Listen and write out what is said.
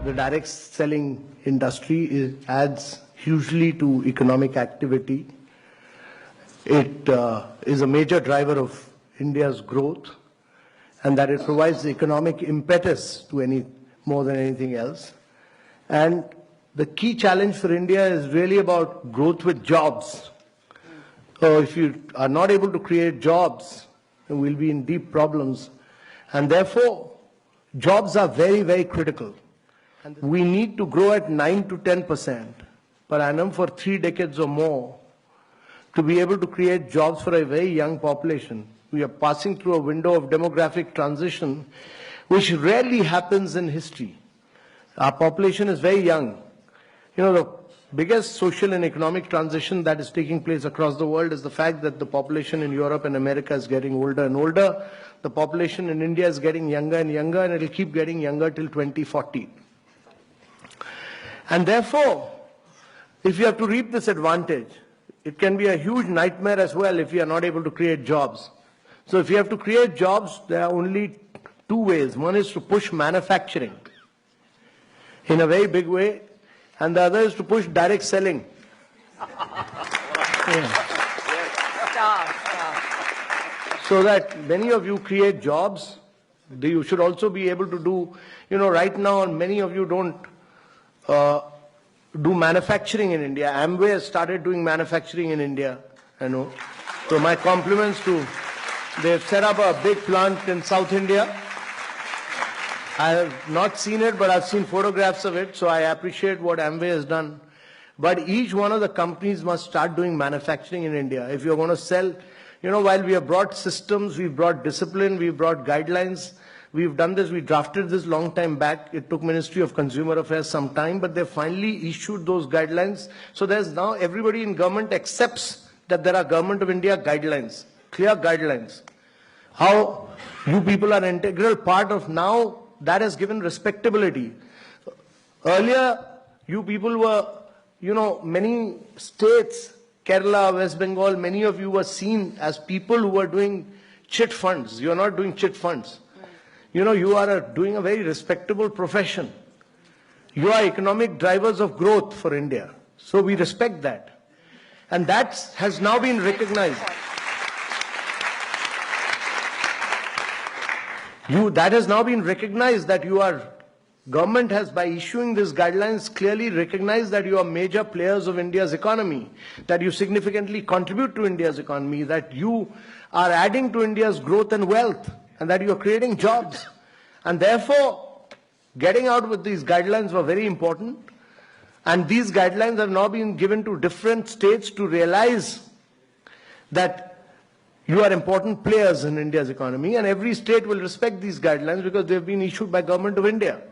the direct selling industry adds hugely to economic activity. It is a major driver of India's growth, and that it provides the economic impetus to more than anything else. And the key challenge for India is really about growth with jobs. So if you are not able to create jobs, we'll be in deep problems. And therefore, jobs are very, very critical. And we need to grow at 9 to 10% per annum for 3 decades or more to be able to create jobs for a very young population. We are passing through a window of demographic transition which rarely happens in history. Our population is very young. You know, the biggest social and economic transition that is taking place across the world is the fact that the population in Europe and America is getting older and older. The population in India is getting younger and younger, and it will keep getting younger till 2040. And therefore, if you have to reap this advantage, it can be a huge nightmare as well if you are not able to create jobs. So if you have to create jobs, there are only 2 ways. One is to push manufacturing in a very big way, and the other is to push direct selling. So that many of you create jobs, you should also be able to do, right now many of you don't do manufacturing in India. Amway has started doing manufacturing in India, I know. So my compliments to, they've set up a big plant in South India. I have not seen it, but I've seen photographs of it, so I appreciate what Amway has done. But each one of the companies must start doing manufacturing in India. If you're going to sell, while we have brought systems, we've brought discipline, we've brought guidelines, we've done this, we drafted this long time back. It took Ministry of Consumer Affairs some time, but they finally issued those guidelines. So there's now everybody in government accepts that there are Government of India guidelines, clear guidelines. How you people are an integral part of now, that has given respectability. Earlier, you people were, many states, Kerala, West Bengal, many of you were seen as people who were doing chit funds. You are not doing chit funds. You are doing a very respectable profession. You are economic drivers of growth for India. So we respect that. And that has now been recognized. That has now been recognized that government has, by issuing these guidelines, clearly recognized that you are major players of India's economy, that you significantly contribute to India's economy, that you are adding to India's growth and wealth, and that you are creating jobs. And therefore, getting out with these guidelines were very important. And these guidelines have now been given to different states to realize that you are important players in India's economy, and every state will respect these guidelines because they have been issued by Government of India.